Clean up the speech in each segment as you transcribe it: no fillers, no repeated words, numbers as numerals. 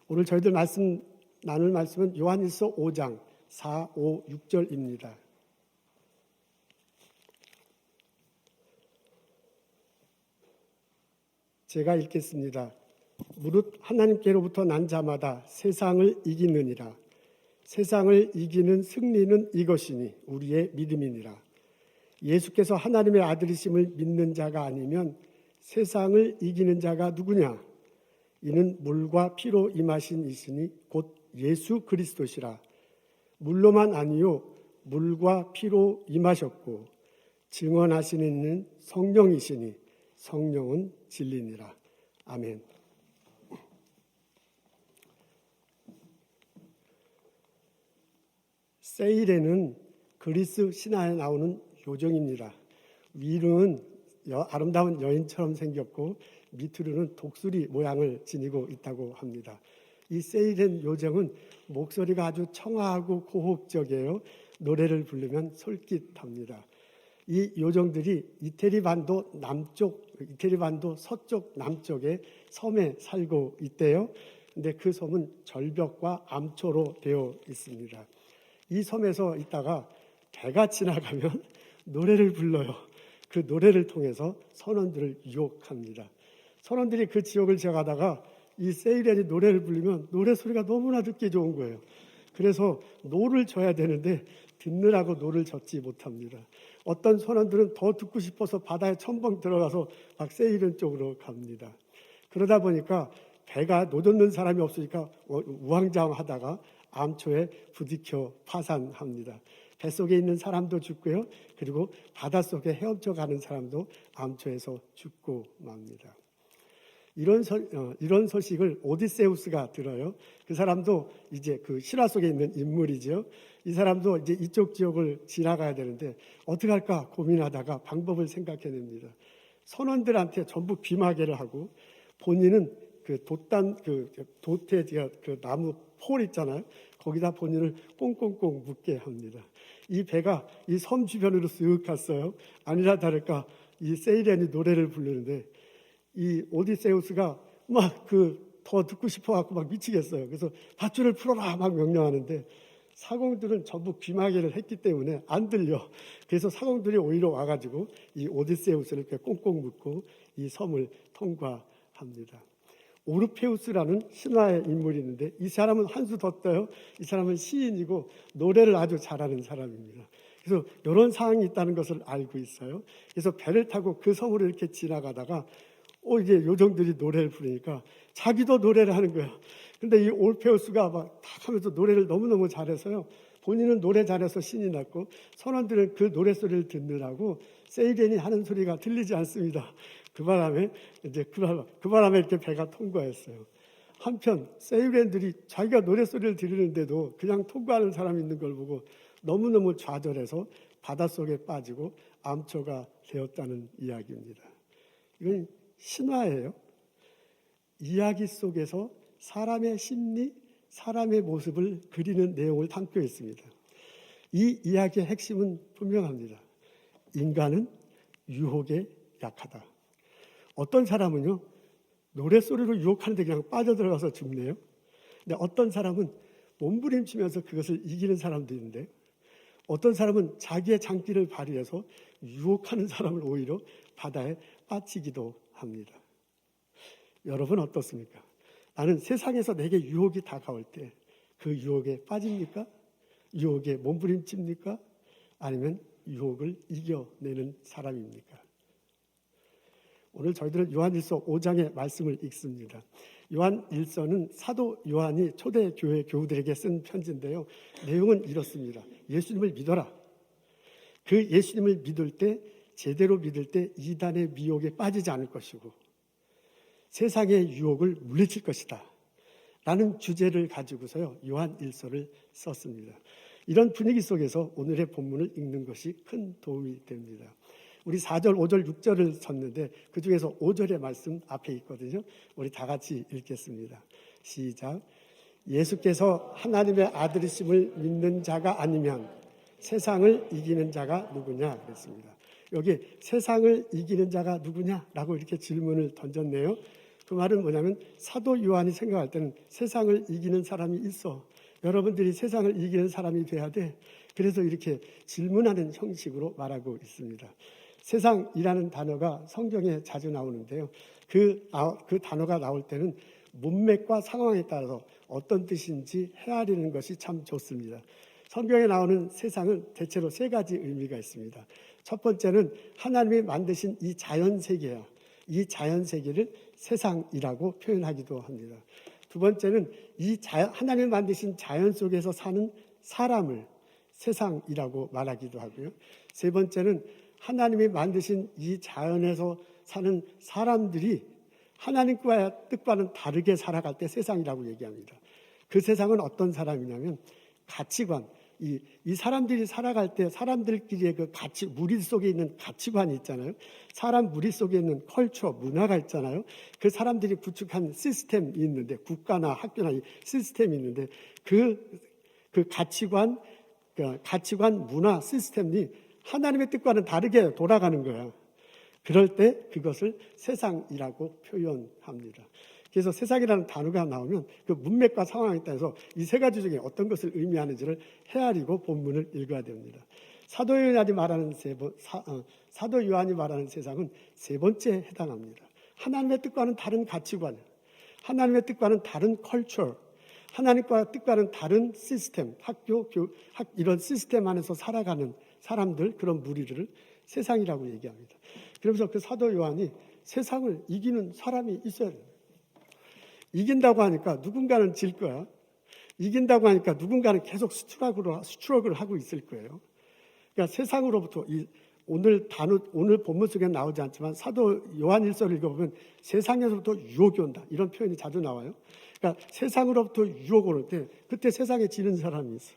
오늘 저희들 나눌 말씀은 요한일서 5장 4, 5, 6절입니다. 제가 읽겠습니다. 무릇 하나님께로부터 난 자마다 세상을 이기느니라. 세상을 이기는 승리는 이것이니 우리의 믿음이니라. 예수께서 하나님의 아들이심을 믿는 자가 아니면 세상을 이기는 자가 누구냐? 이는 물과 피로 임하신 이시니 곧 예수 그리스도시라. 물로만 아니요 물과 피로 임하셨고 증언하시는 이는 성령이시니 성령은 진리니라. 아멘. 세이레는 그리스 신화에 나오는 요정입니다. 위로는 아름다운 여인처럼 생겼고 밑으로는 독수리 모양을 지니고 있다고 합니다. 이 세이렌 요정은 목소리가 아주 청아하고 고혹적이에요. 노래를 부르면 솔깃합니다. 이 요정들이 이태리 반도 서쪽 남쪽에 섬에 살고 있대요. 근데 그 섬은 절벽과 암초로 되어 있습니다. 이 섬에서 있다가 배가 지나가면 노래를 불러요. 그 노래를 통해서 선원들을 유혹합니다. 선원들이 그 지역을 지나가다가 이 세이렌이 노래를 부르면 노래 소리가 너무나 듣기 좋은 거예요. 그래서 노를 져야 되는데 듣느라고 노를 젓지 못합니다. 어떤 선원들은 더 듣고 싶어서 바다에 첨벙 들어가서 막 세이렌 쪽으로 갑니다. 그러다 보니까 배가 노젓는 사람이 없으니까 우왕좌왕하다가 암초에 부딪혀 파산합니다. 뱃속에 있는 사람도 죽고요. 그리고 바닷속에 헤엄쳐 가는 사람도 암초에서 죽고 맙니다. 이런 소식을 오디세우스가 들어요. 그 사람도 이제 그 실화 속에 있는 인물이죠. 이 사람도 이제 이쪽 지역을 지나가야 되는데 어떻게 할까 고민하다가 방법을 생각해냅니다. 선원들한테 전부 귀마개를 하고 본인은 그 도태 그 나무 폴 있잖아요. 거기다 본인을 꽁꽁꽁 묶게 합니다. 이 배가 이 섬 주변으로 쓱 갔어요. 아니라 다를까 이 세이렌이 노래를 부르는데 이 오디세우스가 막 더 듣고 싶어갖고 막 미치겠어요. 그래서 밧줄을 풀어라 막 명령하는데 사공들은 전부 귀마개를 했기 때문에 안 들려. 그래서 사공들이 오히려 와가지고 이 오디세우스를 이렇게 꽁꽁 묶고 이 섬을 통과합니다. 오르페우스라는 신화의 인물이 있는데 이 사람은 한 수 더 떠요. 이 사람은 시인이고 노래를 아주 잘하는 사람입니다. 그래서 이런 상황이 있다는 것을 알고 있어요. 그래서 배를 타고 그 섬으로 이렇게 지나가다가 이제 요정들이 노래를 부르니까 자기도 노래를 하는 거예요. 근데 이 올페우스가 막 탁 하면서 노래를 너무너무 잘해서요. 본인은 노래 잘해서 신이 났고 선원들은 그 노래 소리를 듣느라고 세이렌이 하는 소리가 들리지 않습니다. 그 바람에 이렇게 배가 통과했어요. 한편 세이렌들이 자기가 노래 소리를 들리는데도 그냥 통과하는 사람이 있는 걸 보고 너무너무 좌절해서 바닷속에 빠지고 암초가 되었다는 이야기입니다. 이건 신화예요. 이야기 속에서 사람의 심리, 사람의 모습을 그리는 내용을 담고 있습니다. 이 이야기의 핵심은 분명합니다. 인간은 유혹에 약하다. 어떤 사람은요, 노래소리로 유혹하는데 그냥 빠져들어가서 죽네요. 근데 어떤 사람은 몸부림치면서 그것을 이기는 사람도 있는데 어떤 사람은 자기의 장기를 발휘해서 유혹하는 사람을 오히려 바다에 빠지기도 합니다. 여러분 어떻습니까? 나는 세상에서 내게 유혹이 다가올 때 그 유혹에 빠집니까? 유혹에 몸부림칩니까? 아니면 유혹을 이겨내는 사람입니까? 오늘 저희들은 요한일서 5장의 말씀을 읽습니다. 요한일서는 사도 요한이 초대교회 교우들에게 쓴 편지인데요. 내용은 이렇습니다. 예수님을 믿어라. 그 예수님을 믿을 때 제대로 믿을 때 이단의 미혹에 빠지지 않을 것이고 세상의 유혹을 물리칠 것이다 라는 주제를 가지고서요 요한일서를 썼습니다. 이런 분위기 속에서 오늘의 본문을 읽는 것이 큰 도움이 됩니다. 우리 4절, 5절, 6절을 썼는데 그 중에서 5절의 말씀 앞에 있거든요. 우리 다 같이 읽겠습니다. 시작. 예수께서 하나님의 아들이심을 믿는 자가 아니면 세상을 이기는 자가 누구냐 그랬습니다. 여기 세상을 이기는 자가 누구냐라고 이렇게 질문을 던졌네요. 그 말은 뭐냐면 사도 요한이 생각할 때는 세상을 이기는 사람이 있어. 여러분들이 세상을 이기는 사람이 돼야 돼. 그래서 이렇게 질문하는 형식으로 말하고 있습니다. 세상이라는 단어가 성경에 자주 나오는데요. 그 단어가 나올 때는 문맥과 상황에 따라서 어떤 뜻인지 헤아리는 것이 참 좋습니다. 성경에 나오는 세상은 대체로 세 가지 의미가 있습니다. 첫 번째는 하나님이 만드신 이 자연세계야. 이 자연세계를 세상이라고 표현하기도 합니다. 두 번째는 하나님이 만드신 자연 속에서 사는 사람을 세상이라고 말하기도 하고요. 세 번째는 하나님이 만드신 이 자연에서 사는 사람들이 하나님과의 뜻과는 다르게 살아갈 때 세상이라고 얘기합니다. 그 세상은 어떤 사람이냐면 가치관, 이 사람들이 살아갈 때 사람들끼리의 그 무리 속에 있는 가치관이 있잖아요. 사람 무리 속에 있는 컬처, 문화가 있잖아요. 그 사람들이 구축한 시스템이 있는데, 국가나 학교나 이 시스템이 있는데, 그 가치관, 문화, 시스템이 하나님의 뜻과는 다르게 돌아가는 거예요. 그럴 때 그것을 세상이라고 표현합니다. 그래서 세상이라는 단어가 나오면 그 문맥과 상황에 따라서 이 세 가지 중에 어떤 것을 의미하는지를 헤아리고 본문을 읽어야 됩니다. 사도 요한이 말하는 세상은 세 번째에 해당합니다. 하나님의 뜻과는 다른 가치관, 하나님의 뜻과는 다른 컬처, 하나님과 뜻과는 다른 시스템, 이런 시스템 안에서 살아가는 사람들, 그런 무리를 세상이라고 얘기합니다. 그러면서 그 사도 요한이 세상을 이기는 사람이 있어야 돼요. 이긴다고 하니까 누군가는 질 거야. 이긴다고 하니까 누군가는 계속 스트러글을 하고 있을 거예요. 그러니까 세상으로부터 오늘 본문 속에 나오지 않지만 사도 요한일서를 읽어보면 세상에서부터 유혹이 온다. 이런 표현이 자주 나와요. 그러니까 세상으로부터 유혹 오는 때 그때 세상에 지는 사람이 있어.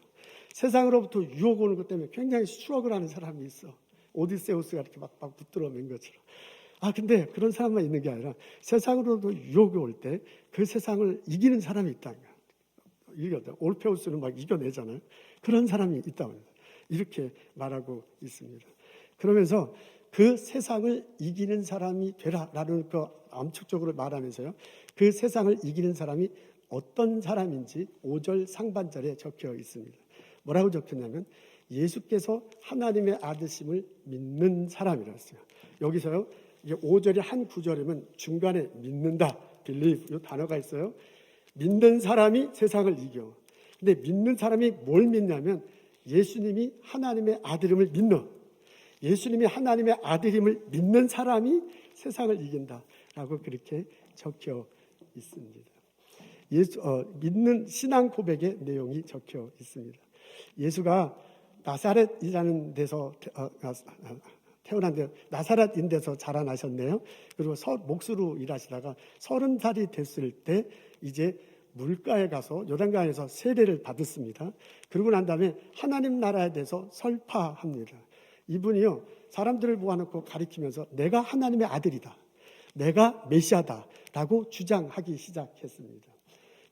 세상으로부터 유혹 오는 것 때문에 굉장히 스트러글 하는 사람이 있어. 오디세우스가 이렇게 막 붙들어 맨 것처럼. 근데 그런 사람만 있는 게 아니라 세상으로도 유혹이 올 때 그 세상을 이기는 사람이 있다. 올페우스는 막 이겨내잖아요. 그런 사람이 있다. 이렇게 말하고 있습니다. 그러면서 그 세상을 이기는 사람이 되라라는 그 암축적으로 말하면서요. 그 세상을 이기는 사람이 어떤 사람인지 5절 상반절에 적혀 있습니다. 뭐라고 적혔냐면 예수께서 하나님의 아들심을 믿는 사람이라고 했어요. 여기서요. 이게 5절이 한 구절이면 중간에 믿는다, believe 이 단어가 있어요. 믿는 사람이 세상을 이겨. 근데 믿는 사람이 뭘 믿냐면 예수님이 하나님의 아들임을 믿는, 예수님이 하나님의 아들임을 믿는 사람이 세상을 이긴다라고 그렇게 적혀 있습니다. 믿는 신앙 고백의 내용이 적혀 있습니다. 예수가 나사렛이라는 데서 태어난데 나사렛인 데서 자라나셨네요. 그리고 목수로 일하시다가 30살이 됐을 때 이제 물가에 가서 요단강에서 세례를 받았습니다. 그러고 난 다음에 하나님 나라에 대해서 설파합니다. 이분이요 사람들을 모아놓고 가리키면서 내가 하나님의 아들이다, 내가 메시아다라고 주장하기 시작했습니다.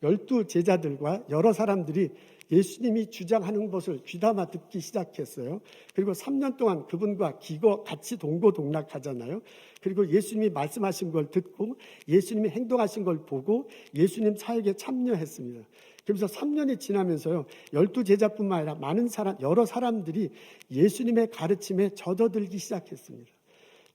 12 제자들과 여러 사람들이 예수님이 주장하는 것을 귀담아 듣기 시작했어요. 그리고 3년 동안 그분과 같이 동고동락하잖아요. 그리고 예수님이 말씀하신 걸 듣고 예수님이 행동하신 걸 보고 예수님 사역에 참여했습니다. 그래서 3년이 지나면서요. 12 제자뿐만 아니라 여러 사람들이 예수님의 가르침에 젖어들기 시작했습니다.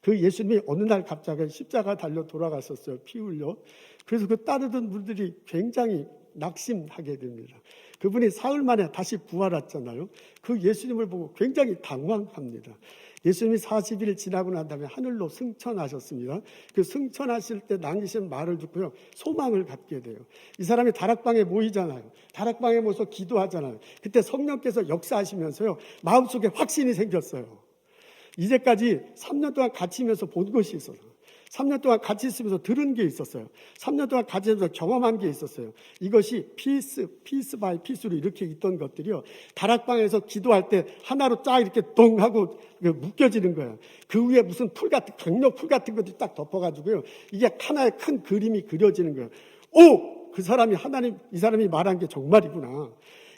그 예수님이 어느 날 갑자기 십자가 달려 돌아갔었어요. 피 흘려. 그래서 그 따르던 분들이 굉장히 낙심하게 됩니다. 그분이 사흘 만에 다시 부활했잖아요. 그 예수님을 보고 굉장히 당황합니다. 예수님이 40일 지나고 난 다음에 하늘로 승천하셨습니다. 그 승천하실 때 남기신 말을 듣고요. 소망을 갖게 돼요. 이 사람이 다락방에 모이잖아요. 다락방에 모여서 기도하잖아요. 그때 성령께서 역사하시면서요. 마음속에 확신이 생겼어요. 이제까지 3년 동안 같이 있으면서 본 것이 있어서 3년 동안 같이 있으면서 들은 게 있었어요. 3년 동안 같이 있으면서 경험한 게 있었어요. 이것이 피스 바이 피스로 이렇게 있던 것들이요. 다락방에서 기도할 때 하나로 쫙 이렇게 동 하고 묶여지는 거예요. 그 위에 무슨 강력 풀 같은 것들이 딱 덮어가지고요. 이게 하나의 큰 그림이 그려지는 거예요. 이 사람이 말한 게 정말이구나.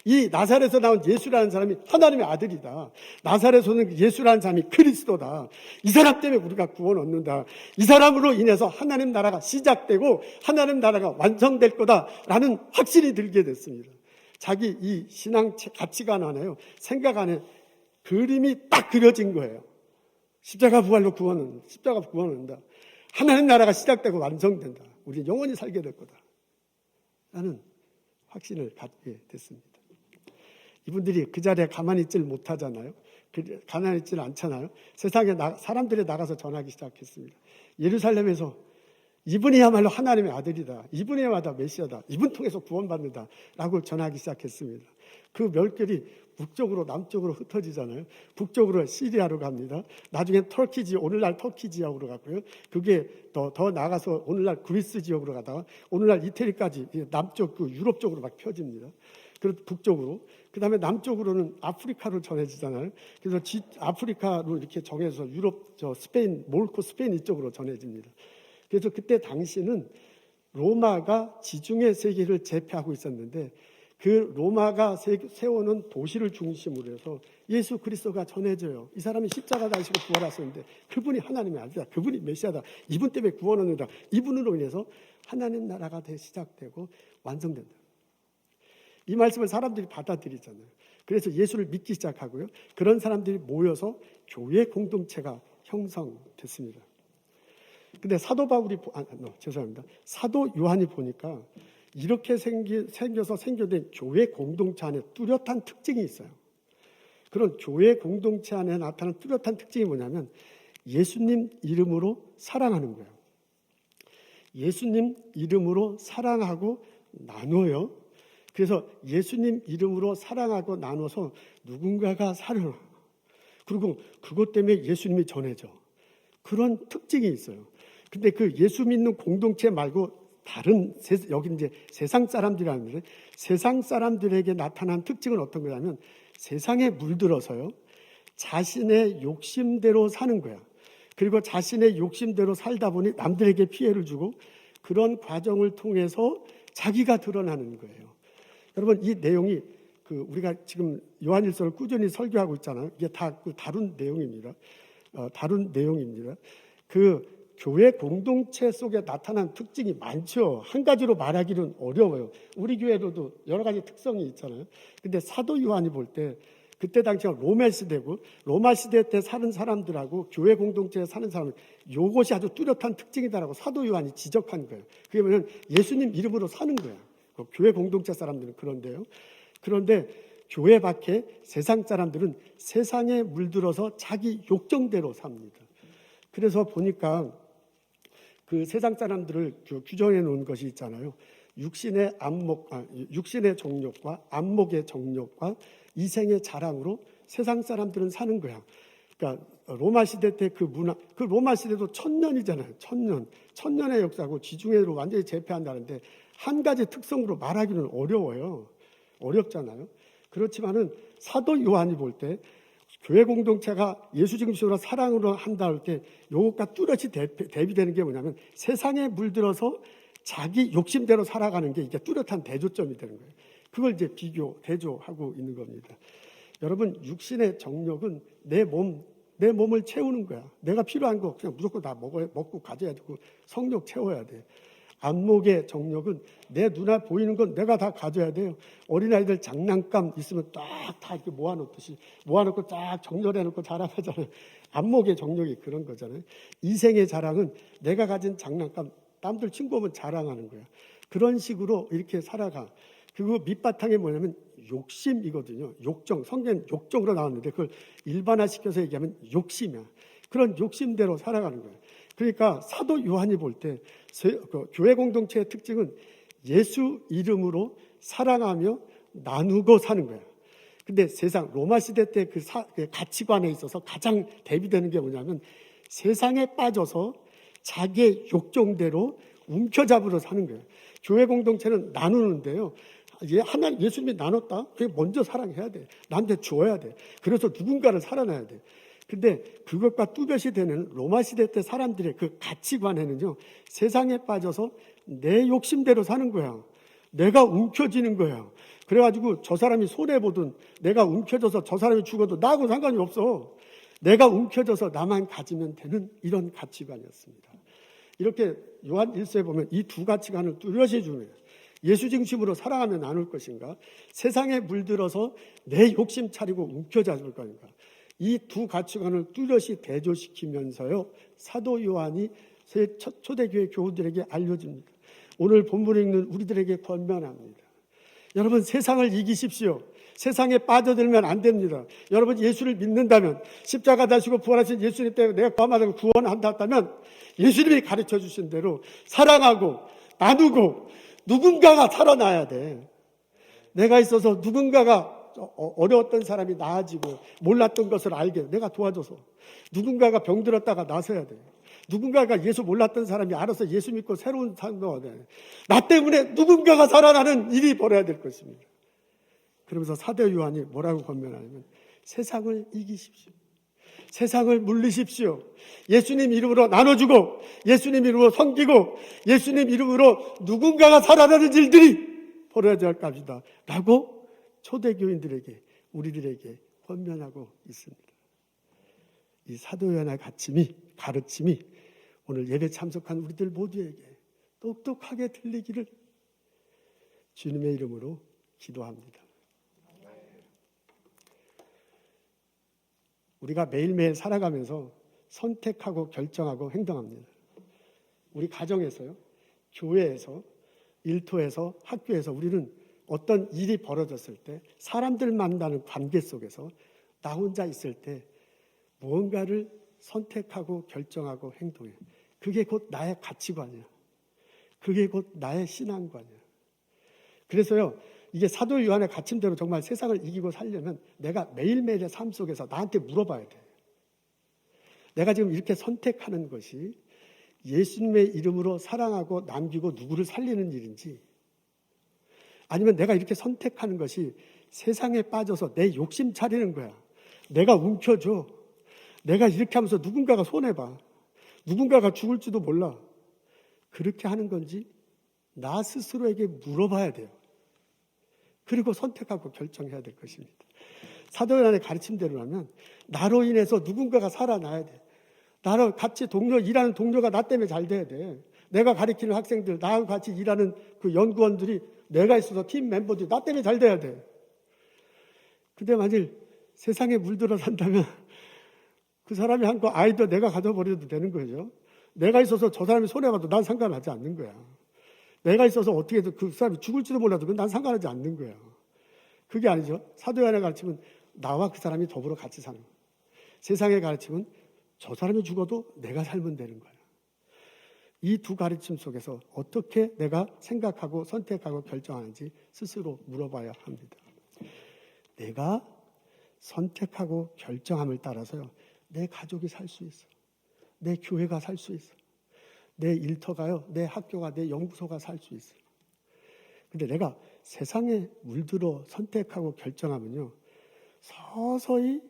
이 나사렛에서 나온 예수라는 사람이 하나님의 아들이다. 나사렛에서 오는 예수라는 사람이 그리스도다. 이 사람 때문에 우리가 구원 얻는다. 이 사람으로 인해서 하나님 나라가 시작되고 하나님 나라가 완성될 거다라는 확신이 들게 됐습니다. 자기 이 신앙 가치관 안에요, 생각 안에 그림이 딱 그려진 거예요. 십자가 부활로 구원은, 십자가 구원을 한다. 하나님 나라가 시작되고 완성된다. 우리 영원히 살게 될 거다. 라는 확신을 갖게 됐습니다. 이분들이 그 자리에 가만히 있질 못하잖아요. 가만히 있질 않잖아요. 세상에 사람들이 나가서 전하기 시작했습니다. 예루살렘에서 이분이야말로 하나님의 아들이다. 이분이야말로 메시아다. 이분 통해서 구원받는다. 라고 전하기 시작했습니다. 그 멸결이 북쪽으로 남쪽으로 흩어지잖아요. 북쪽으로 시리아로 갑니다. 나중에 터키 오늘날 터키 지역으로 갔고요. 그게 더 나가서 오늘날 그리스 지역으로 가다가 오늘날 이태리까지 남쪽 그 유럽 쪽으로 막 펴집니다. 그리고 북쪽으로. 그 다음에 남쪽으로는 아프리카로 전해지잖아요. 그래서 아프리카로 이렇게 정해서 유럽, 스페인, 모로코 스페인 이쪽으로 전해집니다. 그래서 그때 당시는 로마가 지중해 세계를 제패하고 있었는데 그 로마가 세우는 도시를 중심으로 해서 예수 그리스도가 전해져요. 이 사람이 십자가 달시고 부활하셨는데 그분이 하나님의 아들이다. 그분이 메시아다. 이분 때문에 구원 얻는다. 이분으로 인해서 하나님 나라가 시작되고 완성된다. 이 말씀을 사람들이 받아들이잖아요. 그래서 예수를 믿기 시작하고요. 그런 사람들이 모여서 교회 공동체가 형성됐습니다. 근데 사도 요한이 보니까 이렇게 생겨서 생겨된 교회 공동체 안에 뚜렷한 특징이 있어요. 그런 교회 공동체 안에 나타나는 뚜렷한 특징이 뭐냐면 예수님 이름으로 사랑하는 거예요. 예수님 이름으로 사랑하고 나눠요. 그래서 예수님 이름으로 사랑하고 나눠서 누군가가 살아나. 그리고 그것 때문에 예수님이 전해져. 그런 특징이 있어요. 근데 그 예수 믿는 공동체 말고 다른 여기 이제 세상 사람들이라는데 세상 사람들에게 나타난 특징은 어떤 거냐면 세상에 물들어서요. 자신의 욕심대로 사는 거야. 그리고 자신의 욕심대로 살다 보니 남들에게 피해를 주고 그런 과정을 통해서 자기가 드러나는 거예요. 여러분 이 내용이 우리가 지금 요한일서를 꾸준히 설교하고 있잖아요. 이게 다 다룬 내용입니다. 다룬 내용입니다. 그 교회 공동체 속에 나타난 특징이 많죠. 한 가지로 말하기는 어려워요. 우리 교회로도 여러 가지 특성이 있잖아요. 근데 사도 요한이 볼 때 그때 당시가 로마 시대고 로마 시대 때 사는 사람들하고 교회 공동체에 사는 사람은 이것이 아주 뚜렷한 특징이다라고 사도 요한이 지적한 거예요. 그게 뭐냐면 예수님 이름으로 사는 거야. 교회 공동체 사람들은 그런데요. 그런데 교회 밖에 세상 사람들은 세상에 물들어서 자기 욕정대로 삽니다. 그래서 보니까 그 세상 사람들을 규정해 놓은 것이 있잖아요. 육신의 정욕과 안목의 정욕과 이생의 자랑으로 세상 사람들은 사는 거야. 그러니까 로마 시대 때 그 문화, 그 로마 시대도 1000년이잖아요. 1000년의 역사고 지중해로 완전히 제패한다는데 한 가지 특성으로 말하기는 어려워요. 어렵잖아요. 그렇지만은 사도 요한이 볼 때 교회 공동체가 예수 중심으로 사랑으로 한다 할 때 요것과 뚜렷이 대비되는 게 뭐냐면 세상에 물들어서 자기 욕심대로 살아가는 게 이게 뚜렷한 대조점이 되는 거예요. 그걸 이제 대조하고 있는 겁니다. 여러분 육신의 정욕은 내 몸을 채우는 거야. 내가 필요한 거 그냥 무조건 다 먹고 가져야 되고 성욕 채워야 돼. 안목의 정욕은 내 눈에 보이는 건 내가 다 가져야 돼요. 어린아이들 장난감 있으면 다 이렇게 모아놓고 딱 정렬해놓고 자랑하잖아요. 안목의 정욕이 그런 거잖아요. 이생의 자랑은 내가 가진 장난감 남들 친구 오면 자랑하는 거야. 그런 식으로 이렇게 살아가. 그리고 밑바탕에 뭐냐면 욕심이거든요. 욕정, 성경 욕정으로 나왔는데 그걸 일반화시켜서 얘기하면 욕심이야. 그런 욕심대로 살아가는 거예요. 그러니까 사도 요한이 볼 때 교회 공동체의 특징은 예수 이름으로 사랑하며 나누고 사는 거예요. 근데 세상 로마 시대 때 그 가치관에 있어서 가장 대비되는 게 뭐냐면 세상에 빠져서 자기의 욕정대로 움켜잡으러 사는 거예요. 교회 공동체는 나누는데요. 예수님이 나눴다? 그게 먼저 사랑해야 돼. 나한테 주어야 돼. 그래서 누군가를 살아나야 돼. 근데 그것과 뚜렷이 되는 로마 시대 때 사람들의 그 가치관에는요, 세상에 빠져서 내 욕심대로 사는 거야. 내가 움켜쥐는 거야. 그래가지고 저 사람이 손해보든 내가 움켜져서 저 사람이 죽어도 나하고는 상관이 없어. 내가 움켜져서 나만 가지면 되는 이런 가치관이었습니다. 이렇게 요한 1서에 보면 이 두 가치관을 뚜렷이 주네요. 예수 중심으로 살아가며 나눌 것인가, 세상에 물들어서 내 욕심 차리고 움켜잡을 것인가, 이 두 가치관을 뚜렷이 대조시키면서요 사도 요한이 초대교회 교우들에게 알려줍니다. 오늘 본문에 읽는 우리들에게 권면합니다. 여러분, 세상을 이기십시오. 세상에 빠져들면 안 됩니다. 여러분, 예수를 믿는다면, 십자가 다시고 부활하신 예수님 때문에 내가 구원받은 구원한다면 예수님이 가르쳐 주신 대로 사랑하고 나누고 누군가가 살아나야 돼. 내가 있어서 누군가가 어려웠던 사람이 나아지고 몰랐던 것을 알게 내가 도와줘서, 누군가가 병들었다가 나서야 돼. 누군가가 예수 몰랐던 사람이 알아서 예수 믿고 새로운 삶을 돼. 나 때문에 누군가가 살아나는 일이 벌어야 될 것입니다. 그러면서 사도 요한이 뭐라고 권면하냐면, 세상을 이기십시오. 세상을 물리십시오. 예수님 이름으로 나눠주고, 예수님 이름으로 섬기고, 예수님 이름으로 누군가가 살아나는 일들이 벌어져야 할 것이다 라고 초대교인들에게, 우리들에게 권면하고 있습니다. 이 사도 요한의 가르침이 오늘 예배 참석한 우리들 모두에게 똑똑하게 들리기를 주님의 이름으로 기도합니다. 우리가 매일매일 살아가면서 선택하고 결정하고 행동합니다. 우리 가정에서요, 교회에서, 일터에서, 학교에서 우리는 어떤 일이 벌어졌을 때, 사람들 만나는 관계 속에서 나 혼자 있을 때 무언가를 선택하고 결정하고 행동해. 그게 곧 나의 가치관이야. 그게 곧 나의 신앙관이야. 그래서요, 이게 사도 요한의 가르침대로 정말 세상을 이기고 살려면 내가 매일매일의 삶 속에서 나한테 물어봐야 돼. 내가 지금 이렇게 선택하는 것이 예수님의 이름으로 사랑하고 남기고 누구를 살리는 일인지, 아니면 내가 이렇게 선택하는 것이 세상에 빠져서 내 욕심 차리는 거야. 내가 움켜줘. 내가 이렇게 하면서 누군가가 손해봐. 누군가가 죽을지도 몰라. 그렇게 하는 건지 나 스스로에게 물어봐야 돼요. 그리고 선택하고 결정해야 될 것입니다. 사도 요한의 가르침대로라면 나로 인해서 누군가가 살아나야 돼. 나랑 같이 일하는 동료가 나 때문에 잘 돼야 돼. 내가 가르치는 학생들, 나하고 같이 일하는 그 연구원들이, 내가 있어서 팀 멤버들이 나 때문에 잘 돼야 돼. 근데 만일 세상에 물들어 산다면 그 사람이 한 거 아이도 내가 가져버려도 되는 거죠. 내가 있어서 저 사람이 손해봐도 난 상관하지 않는 거야. 내가 있어서 어떻게든 그 사람이 죽을지도 몰라도 난 상관하지 않는 거야. 그게 아니죠. 사도 요한의 가르침은 나와 그 사람이 더불어 같이 사는 거야. 세상의 가르침은 저 사람이 죽어도 내가 살면 되는 거야. 이 두 가르침 속에서 어떻게 내가 생각하고 선택하고 결정하는지 스스로 물어봐야 합니다. 내가 선택하고 결정함을 따라서요, 내 가족이 살 수 있어. 내 교회가 살 수 있어. 내 일터가요, 내 학교가, 내 연구소가 살 수 있어. 근데 내가 세상에 물들어 선택하고 결정하면요, 서서히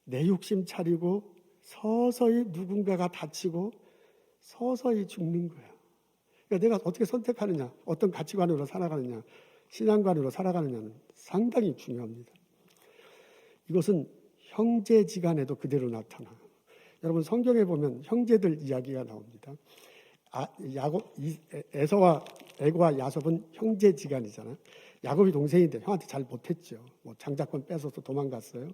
내 욕심 차리고, 서서히 누군가가 다치고, 서서히 죽는 거야. 그러니까 내가 어떻게 선택하느냐, 어떤 가치관으로 살아가느냐, 신앙관으로 살아가느냐는 상당히 중요합니다. 이것은 형제지간에도 그대로 나타나요. 여러분, 성경에 보면 형제들 이야기가 나옵니다. 에서와 애고와 야곱은 형제지간이잖아요. 야곱이 동생인데 형한테 잘 못했죠. 장자권 뺏어서 도망갔어요.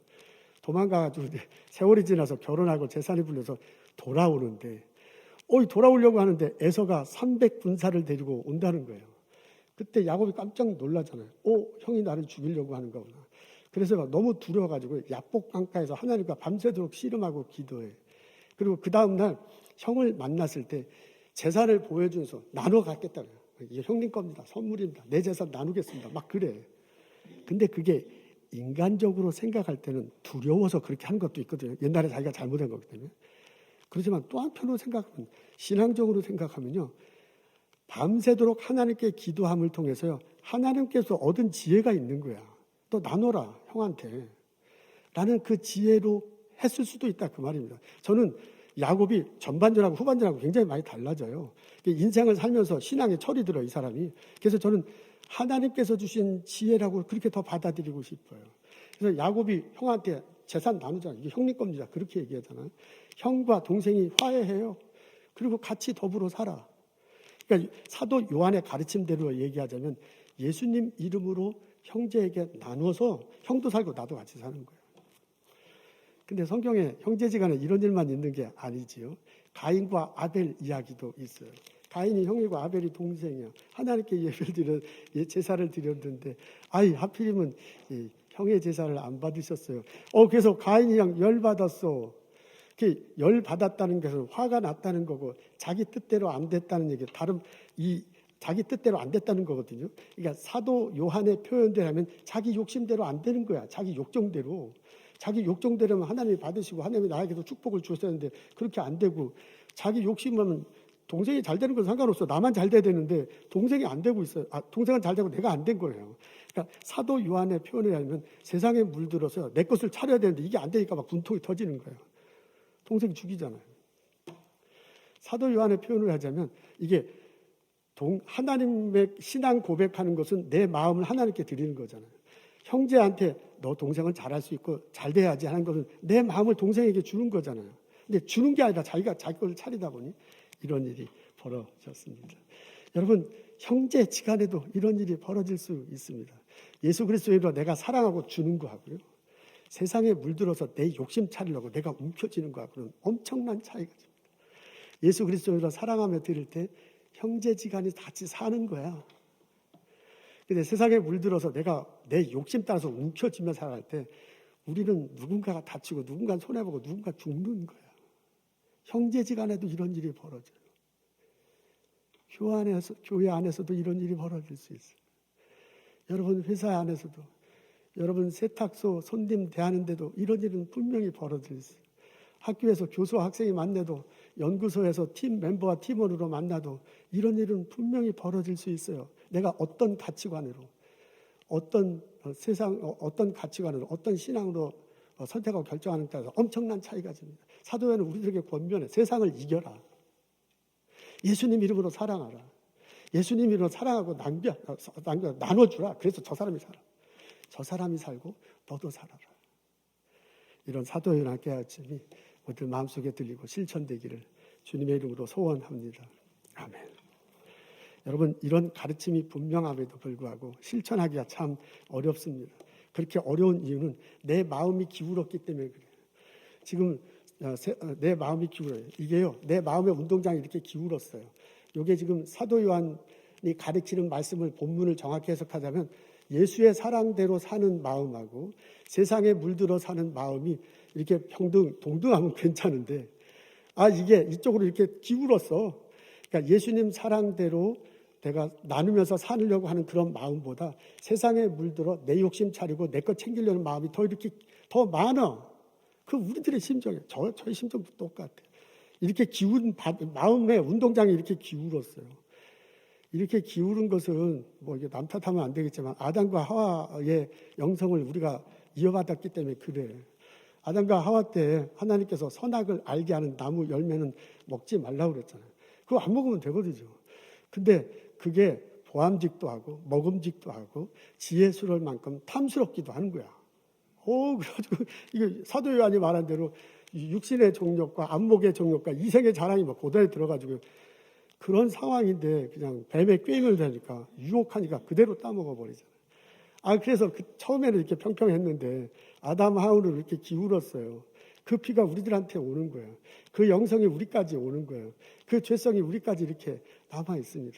도망가가지고 세월이 지나서 결혼하고 재산이 불려서 돌아오는데, 돌아오려고 하는데 에서가 300군사를 데리고 온다는 거예요. 그때 야곱이 깜짝 놀라잖아요. 형이 나를 죽이려고 하는 거구나. 그래서 너무 두려워가지고 야복강가에서 하나님과 밤새도록 씨름하고 기도해. 그리고 그 다음날 형을 만났을 때 재산을 보여주면서 나눠 갖겠다. 이게 형님 겁니다. 선물입니다. 내 재산 나누겠습니다. 막 그래. 근데 그게 인간적으로 생각할 때는 두려워서 그렇게 하는 것도 있거든요. 옛날에 자기가 잘못한 거기 때문에. 그렇지만 또 한편으로 생각하면, 신앙적으로 생각하면요, 밤새도록 하나님께 기도함을 통해서요, 하나님께서 얻은 지혜가 있는 거야. 또 나눠라, 형한테. 라는 그 지혜로 했을 수도 있다, 그 말입니다. 저는 야곱이 전반전하고 후반전하고 굉장히 많이 달라져요. 인생을 살면서 신앙에 철이 들어, 이 사람이. 그래서 저는 하나님께서 주신 지혜라고 그렇게 더 받아들이고 싶어요. 그래서 야곱이 형한테 재산 나누잖아요. 이게 형님 겁니다. 그렇게 얘기하잖아요. 형과 동생이 화해해요. 그리고 같이 더불어 살아. 그러니까 사도 요한의 가르침대로 얘기하자면 예수님 이름으로 형제에게 나누어서 형도 살고 나도 같이 사는 거예요. 근데 성경에 형제지간에 이런 일만 있는 게 아니지요. 가인과 아벨 이야기도 있어요. 가인이 형이고 아벨이 동생이야. 하나님께 예배를 제사를 드렸는데 하필이면 형의 제사를 안 받으셨어요. 그래서 가인이 열 받았어. 열 받았다는 것은 화가 났다는 거고 자기 뜻대로 안 됐다는 얘기. 자기 뜻대로 안 됐다는 거거든요. 그러니까 사도 요한의 표현대로하면 자기 욕심대로 안 되는 거야. 자기 욕정대로. 자기 욕정대로면 하나님이 받으시고 하나님이 나에게도 축복을 주셨는데 그렇게 안 되고 자기 욕심은 동생이 잘 되는 건 상관없어. 나만 잘 돼야 되는데 동생이 안 되고 있어요. 동생은 잘 되고 내가 안 된 거예요. 그러니까 사도 요한의 표현에 의하면 세상에 물들어서 내 것을 차려야 되는데 이게 안 되니까 막 분통이 터지는 거예요. 동생 죽이잖아요. 사도 요한의 표현을 하자면 이게 하나님의 신앙 고백하는 것은 내 마음을 하나님께 드리는 거잖아요. 형제한테 너 동생은 잘할 수 있고 잘 돼야지 하는 것은 내 마음을 동생에게 주는 거잖아요. 근데 주는 게 아니라 자기가 자기 것을 차리다 보니 이런 일이 벌어졌습니다. 여러분 형제지간에도 이런 일이 벌어질 수 있습니다. 예수 그리스도로 내가 사랑하고 주는 거하고요. 세상에 물들어서 내 욕심 차리려고 내가 움켜쥐는 거하고는 엄청난 차이가 있습니다. 예수 그리스도로 사랑하며 드릴 때 형제지간이 같이 사는 거야. 근데 세상에 물들어서 내가 내 욕심 따라서 움켜쥐며 살아갈 때 우리는 누군가가 다치고 누군가 손해보고 누군가 죽는 거야. 형제지간에도 이런 일이 벌어져요. 교회 안에서도 이런 일이 벌어질 수 있어요. 여러분 회사 안에서도 여러분 세탁소 손님 대하는데도 이런 일은 분명히 벌어질 수 있어요. 학교에서 교수와 학생이 만나도 연구소에서 팀 멤버와 팀원으로 만나도 이런 일은 분명히 벌어질 수 있어요. 내가 어떤 가치관으로 어떤 어떤 가치관으로 어떤 신앙으로 선택하고 결정하는 데 따라서 엄청난 차이가 집니다. 사도회는 우리들에게 권면해. 세상을 이겨라. 예수님 이름으로 사랑하라. 예수님 이름으로 사랑하고 나눠주라. 그래서 저 사람이 살아. 저 사람이 살고 너도 살아라. 이런 사도회의 함께하심이 우리들 마음속에 들리고 실천되기를 주님의 이름으로 소원합니다. 아멘. 여러분 이런 가르침이 분명함에도 불구하고 실천하기가 참 어렵습니다. 그렇게 어려운 이유는 내 마음이 기울었기 때문에 그래요. 지금 내 마음이 기울어요. 이게요. 내 마음의 운동장이 이렇게 기울었어요. 이게 지금 사도 요한이 가르치는 말씀을 본문을 정확히 해석하자면 예수의 사랑대로 사는 마음하고 세상에 물들어 사는 마음이 이렇게 동등하면 괜찮은데 이게 이쪽으로 이렇게 기울었어. 그러니까 예수님 사랑대로 내가 나누면서 살려고 하는 그런 마음보다 세상에 물들어 내 욕심 차리고 내 것 챙기려는 마음이 더 많아. 그 우리들의 심정이에요. 저의 심정도 똑같아요. 이렇게 기운 마음의 운동장이 이렇게 기울었어요. 이렇게 기울은 것은 이게 남 탓하면 안 되겠지만 아담과 하와의 영성을 우리가 이어받았기 때문에 그래. 아담과 하와 때 하나님께서 선악을 알게 하는 나무 열매는 먹지 말라고 그랬잖아요. 그거 안 먹으면 되거든요. 근데 그게 보암직도 하고 먹음직도 하고 지혜스러울 만큼 탐스럽기도 하는 거야. 그래가지고 이게 사도 요한이 말한 대로 육신의 정욕과 안목의 정욕과 이생의 자랑이 고도에 들어가지고 그런 상황인데 그냥 뱀에 꾀임을 대니까 유혹하니까 그대로 따먹어 버리잖아요. 그래서 처음에는 이렇게 평평했는데 아담 하우를 이렇게 기울었어요. 그 피가 우리들한테 오는 거예요. 그 영성이 우리까지 오는 거예요. 그 죄성이 우리까지 이렇게 남아 있습니다.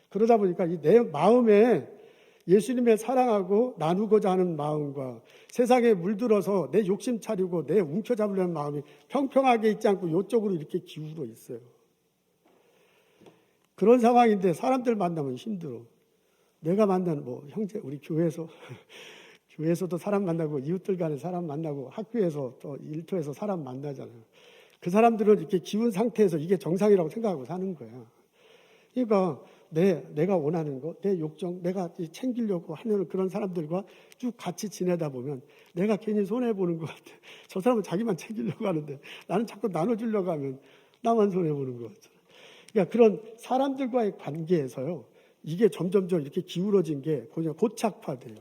그러다 보니까 내 마음에 예수님의 사랑하고 나누고자 하는 마음과 세상에 물들어서 내 욕심 차리고 내 움켜잡으려는 마음이 평평하게 있지 않고 이쪽으로 이렇게 기울어 있어요. 그런 상황인데 사람들 만나면 힘들어. 내가 만나는 형제 우리 교회에서도 사람 만나고 이웃들 간에 사람 만나고 학교에서 또 일터에서 사람 만나잖아요. 그 사람들은 이렇게 기운 상태에서 이게 정상이라고 생각하고 사는 거야. 그러니까 내가 원하는 거, 내 욕정, 내가 챙기려고 하는 그런 사람들과 쭉 같이 지내다 보면 내가 괜히 손해보는 것 같아. 저 사람은 자기만 챙기려고 하는데 나는 자꾸 나눠주려고 하면 나만 손해보는 것 같잖아. 그러니까 그런 사람들과의 관계에서요, 이게 점점점 이렇게 기울어진 게 그냥 고착화돼요.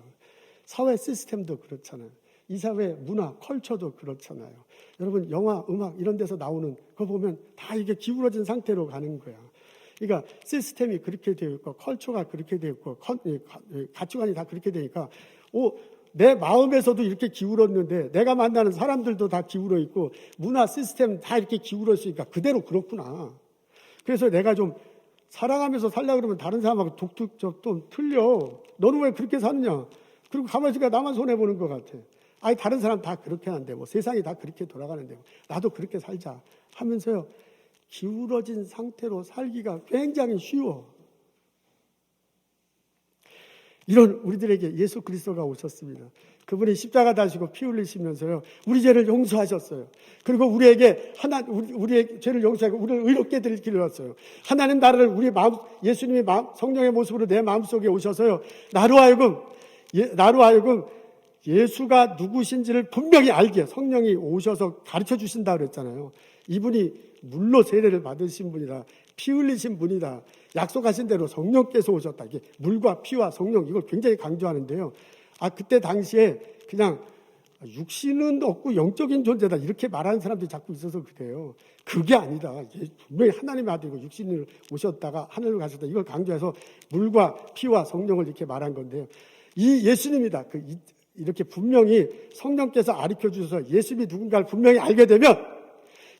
사회 시스템도 그렇잖아요. 이 사회 문화, 컬처도 그렇잖아요. 여러분 영화, 음악 이런 데서 나오는 거 보면 다 이게 기울어진 상태로 가는 거야. 그러니까 시스템이 그렇게 되어 있고 컬처가 그렇게 되어 있고 가치관이 다 그렇게 되니까 내 마음에서도 이렇게 기울었는데 내가 만나는 사람들도 다 기울어 있고 문화 시스템 다 이렇게 기울었으니까 그대로 그렇구나. 그래서 내가 좀 사랑하면서 살려고 그러면 다른 사람하고 좀 틀려. 너는 왜 그렇게 사느냐. 그리고 가만히 있으니까 나만 손해보는 것 같아. 아니 다른 사람 다 그렇게 하는데 뭐 세상이 다 그렇게 돌아가는데 나도 그렇게 살자 하면서요. 기울어진 상태로 살기가 굉장히 쉬워. 이런 우리들에게 예수 그리스도가 오셨습니다. 그분이 십자가 다시고 피 흘리시면서요. 우리 죄를 용서하셨어요. 그리고 우리에게 우리의 죄를 용서하고 우리를 의롭게 드릴 길을 왔어요. 하나님 나라를 우리 마음, 예수님이 성령의 모습으로 내 마음속에 오셔서요. 나로 하여금 예수가 누구신지를 분명히 알게 성령이 오셔서 가르쳐 주신다 그랬잖아요. 이분이 물로 세례를 받으신 분이다. 피 흘리신 분이다. 약속하신 대로 성령께서 오셨다. 이게 물과 피와 성령 이걸 굉장히 강조하는데요. 그때 당시에 그냥 육신은 없고 영적인 존재다 이렇게 말하는 사람들이 자꾸 있어서 그래요. 그게 아니다. 분명히 하나님의 아들이고 육신을 오셨다가 하늘로 가셨다. 이걸 강조해서 물과 피와 성령을 이렇게 말한 건데요. 이 예수님이다. 이렇게 분명히 성령께서 가르쳐 주셔서 예수님이 누군가를 분명히 알게 되면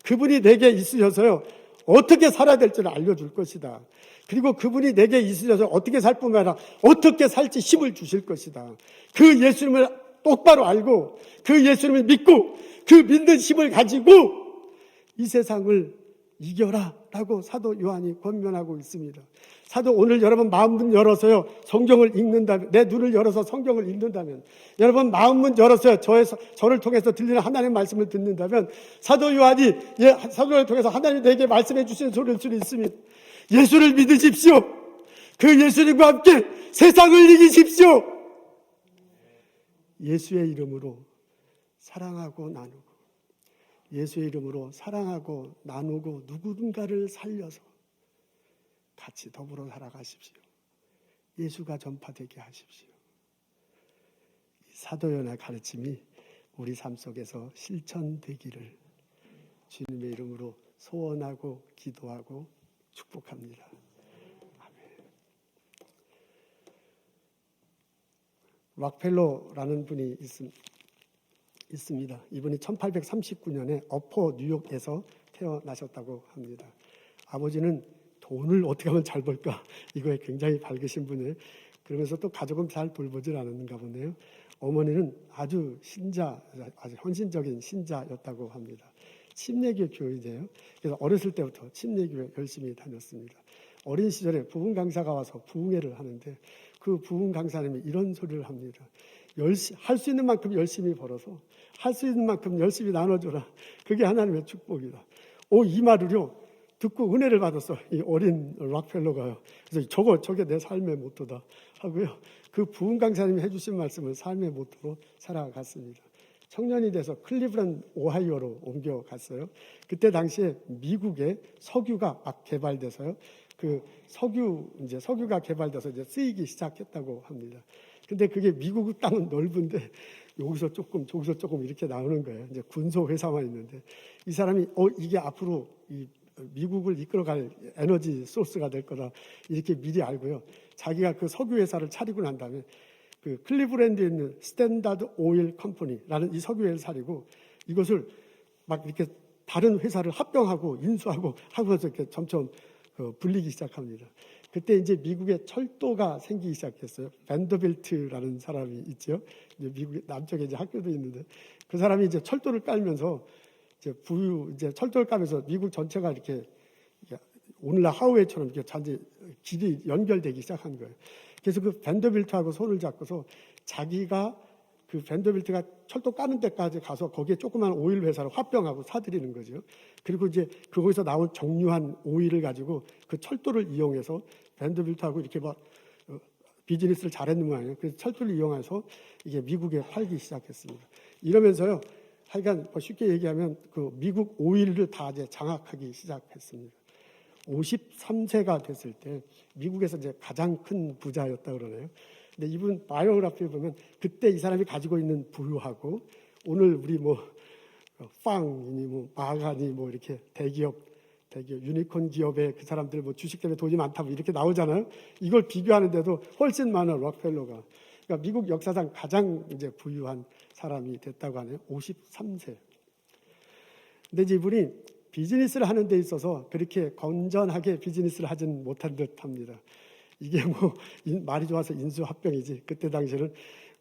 그분이 내게 있으셔서요. 어떻게 살아야 될지를 알려줄 것이다. 그리고 그분이 내게 있으셔서 어떻게 살 뿐만 아니라 어떻게 살지 힘을 주실 것이다. 그 예수님을 똑바로 알고 그 예수님을 믿고 그 믿는 힘을 가지고 이 세상을 이겨라 라고 사도 요한이 권면하고 있습니다. 사도 오늘 여러분 마음문 열어서요 성경을 읽는다면, 내 눈을 열어서 성경을 읽는다면, 여러분 마음문 열어서요 저를 통해서 들리는 하나님의 말씀을 듣는다면 사도 요한이 사도를 통해서 하나님이 내게 말씀해 주시는 소리일 수는 있습니다. 예수를 믿으십시오. 그 예수님과 함께 세상을 이기십시오. 예수의 이름으로 사랑하고 나누고, 예수의 이름으로 사랑하고 나누고 누군가를 살려서 같이 더불어 살아가십시오. 예수가 전파되게 하십시오. 이 사도연의 가르침이 우리 삶 속에서 실천되기를 주님의 이름으로 소원하고 기도하고 축복합니다. 아멘. 락펠러라는 분이 있습니다. 이분이 1839년에 어퍼 뉴욕에서 태어나셨다고 합니다. 아버지는 돈을 어떻게 하면 잘 벌까 이거에 굉장히 밝으신 분이에요. 그러면서 또 가족은 잘 돌보질 않았는가 보네요. 어머니는 아주 헌신적인 신자였다고 합니다. 침례교 교인이에요. 그래서 어렸을 때부터 침례교회 열심히 다녔습니다. 어린 시절에 부흥 강사가 와서 부흥회를 하는데 그 부흥 강사님이 이런 소리를 합니다. 할 수 있는 만큼 열심히 벌어서 할 수 있는 만큼 열심히 나눠줘라. 그게 하나님의 축복이다. 이 말을요 듣고 은혜를 받았어. 이 어린 락펠러가요. 그래서 저게 내 삶의 모토다 하고요. 그 부흥 강사님이 해주신 말씀을 삶의 모토로 살아갔습니다. 청년이 돼서 클리브랜드 오하이오로 옮겨갔어요. 그때 당시에 미국에 석유가 막 개발돼서요. 그 석유가 개발돼서 이제 쓰이기 시작했다고 합니다. 근데 그게 미국 땅은 넓은데 여기서 조금 저기서 조금 이렇게 나오는 거예요. 이제 군소 회사만 있는데 이 사람이 이게 앞으로 이 미국을 이끌어갈 에너지 소스가 될 거다 이렇게 미리 알고요. 자기가 그 석유 회사를 차리고 난 다음에 그 클리브랜드에 있는 스탠다드 오일 컴퍼니라는 이 석유 회사를 차리고 이것을 막 이렇게 다른 회사를 합병하고 인수하고 하면서 이렇게 점점 불리기 시작합니다. 그때 이제 미국에 철도가 생기기 시작했어요. 밴더빌트라는 사람이 있죠. 이제 미국 남쪽에 이제 학교도 있는데 그 사람이 이제 철도를 깔면서 이제 철도를 까면서 미국 전체가 이렇게 오늘날 하우웨이처럼 이렇게 잔디 길이 연결되기 시작한 거예요. 그래서 그 밴더빌트하고 손을 잡고서 자기가 그 밴더빌트가 철도 까는 데까지 가서 거기에 조그만 오일 회사를 합병하고 사들이는 거죠. 그리고 이제 거기서 나온 정유한 오일을 가지고 그 철도를 이용해서 밴더빌트하고 이렇게 막 비즈니스를 잘했는 모양이에요. 그래서 철도를 이용해서 이게 미국에 팔기 시작했습니다. 이러면서요. 하여간 쉽게 얘기하면 그 미국 오일을 다 이제 장악하기 시작했습니다. 53세가 됐을 때 미국에서 이제 가장 큰 부자였다 그러네요. 근데 이분 바이오그래피를 보면 그때 이 사람이 가지고 있는 부유하고 오늘 우리 뭐 빵이니 뭐 마가니 뭐 이렇게 대기업 유니콘 기업의 그 사람들 뭐 주식 때문에 돈이 많다고 이렇게 나오잖아요. 이걸 비교하는데도 훨씬 많아 록펠러가. 그러니까 미국 역사상 가장 이제 부유한 사람이 됐다고 하네요. 53세. 근데 이제 이분이 비즈니스를 하는 데 있어서 그렇게 건전하게 비즈니스를 하진 못한 듯합니다. 이게 뭐 말이 좋아서 인수합병이지 그때 당시에는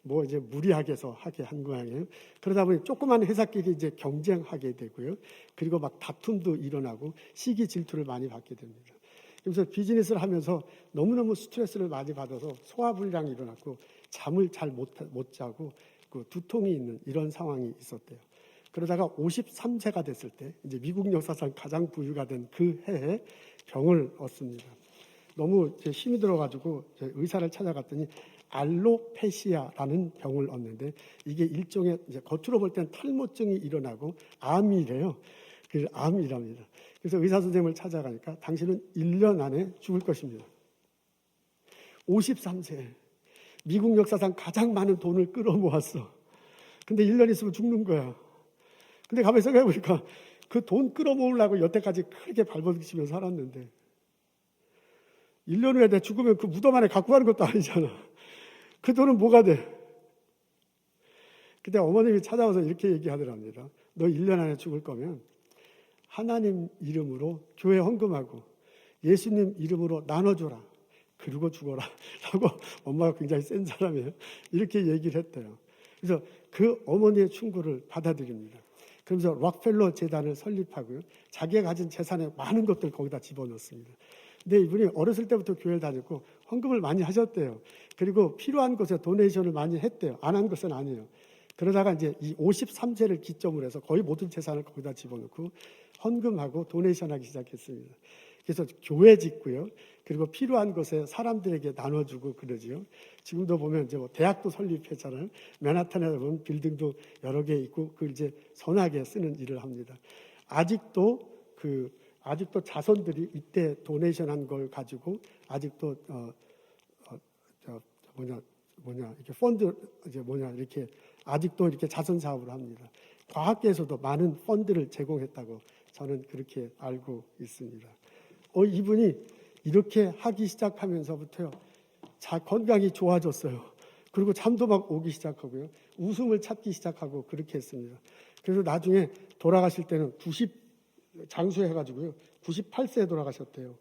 뭐 이제 무리하게 해서 하게 한 모양이에요. 그러다 보니 조그만 회사끼리 이제 경쟁하게 되고요. 그리고 막 다툼도 일어나고 시기 질투를 많이 받게 됩니다. 그래서 비즈니스를 하면서 너무너무 스트레스를 많이 받아서 소화불량이 일어났고 잠을 잘 못 자고 그 두통이 있는 이런 상황이 있었대요. 그러다가 53세가 됐을 때 이제 미국 역사상 가장 부유가 된 그 해에 병을 얻습니다. 너무 힘이 들어가지고 의사를 찾아갔더니 알로페시아라는 병을 얻는데 이게 일종의 이제 겉으로 볼 때는 탈모증이 일어나고 암이래요. 그 암이랍니다. 그래서 의사 선생님을 찾아가니까 당신은 1년 안에 죽을 것입니다. 53세. 미국 역사상 가장 많은 돈을 끌어모았어. 근데 1년 있으면 죽는 거야. 근데 가만히 생각해보니까 그 돈 끌어모으려고 여태까지 크게 발버둥치며 살았는데 1년 후에 내 죽으면 그 무덤 안에 갖고 가는 것도 아니잖아. 그 돈은 뭐가 돼? 그때 어머님이 찾아와서 이렇게 얘기하더랍니다. 너 1년 안에 죽을 거면 하나님 이름으로 교회 헌금하고 예수님 이름으로 나눠줘라. 그리고 죽어라. 라고 엄마가 굉장히 센 사람이에요. 이렇게 얘기를 했대요. 그래서 그 어머니의 충고를 받아들입니다. 그러면서 록펠러 재단을 설립하고요. 자기가 가진 재산의 많은 것들 거기다 집어넣습니다. 근데 이분이 어렸을 때부터 교회를 다녔고 헌금을 많이 하셨대요. 그리고 필요한 곳에 도네이션을 많이 했대요. 안 한 것은 아니에요. 그러다가 이제 이 53세를 기점으로 해서 거의 모든 재산을 거기다 집어넣고 헌금하고 도네이션하기 시작했습니다. 그래서 교회 짓고요. 그리고 필요한 곳에 사람들에게 나눠주고 그러지요. 지금도 보면 이제 뭐 대학도 설립했잖아요. 맨하탄에 보면 빌딩도 여러 개 있고 그걸 이제 선하게 쓰는 일을 합니다. 아직도 자손들이 이때 도네이션 한 걸 가지고 아직도 이렇게 펀드 이렇게 아직도 이렇게 자선 사업을 합니다. 과학계에서도 많은 펀드를 제공했다고 저는 그렇게 알고 있습니다. 이분이 이렇게 하기 시작하면서부터요, 건강이 좋아졌어요. 그리고 잠도 막 오기 시작하고요, 웃음을 찾기 시작하고 그렇게 했습니다. 그래서 나중에 돌아가실 때는 장수해가지고요, 98세에 돌아가셨대요.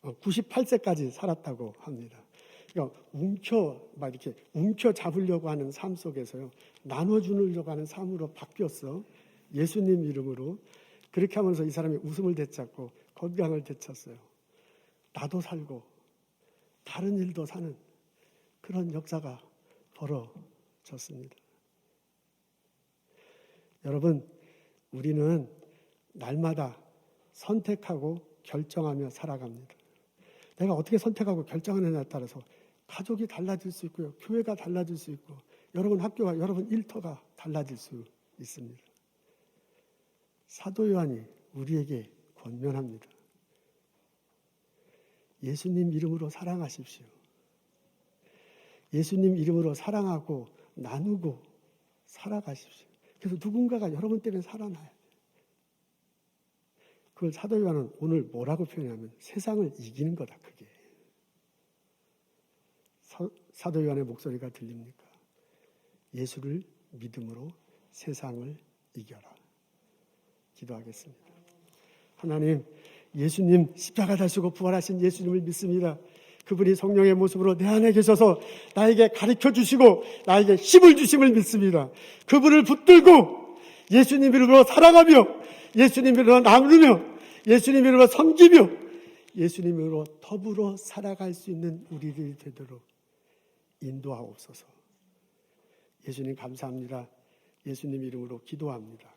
98세까지 살았다고 합니다. 그러니까 이렇게 움켜 잡으려고 하는 삶 속에서요, 나눠주려고 하는 삶으로 바뀌었어. 예수님 이름으로. 그렇게 하면서 이 사람이 웃음을 되찾고 건강을 되찾았어요. 나도 살고 다른 일도 사는 그런 역사가 벌어졌습니다. 여러분, 우리는 날마다 선택하고 결정하며 살아갑니다. 내가 어떻게 선택하고 결정하느냐에 따라서 가족이 달라질 수 있고요, 교회가 달라질 수 있고, 여러분 학교가, 여러분 일터가 달라질 수 있습니다. 사도 요한이 우리에게 권면합니다. 예수님 이름으로 사랑하십시오. 예수님 이름으로 사랑하고 나누고 살아가십시오. 그래서 누군가가 여러분 때문에 살아나야 돼요. 그걸 사도 요한은 오늘 뭐라고 표현하면 세상을 이기는 거다, 그게. 사도 요한의 목소리가 들립니까? 예수를 믿음으로 세상을 이겨라. 기도하겠습니다. 하나님, 예수님 십자가 달시고 부활하신 예수님을 믿습니다. 그분이 성령의 모습으로 내 안에 계셔서 나에게 가르쳐 주시고 나에게 힘을 주심을 믿습니다. 그분을 붙들고 예수님 이름으로 사랑하며 예수님 이름으로 나누며 예수님 이름으로 섬기며 예수님 이름으로 더불어 살아갈 수 있는 우리들이 되도록 인도하옵소서. 예수님 감사합니다. 예수님 이름으로 기도합니다.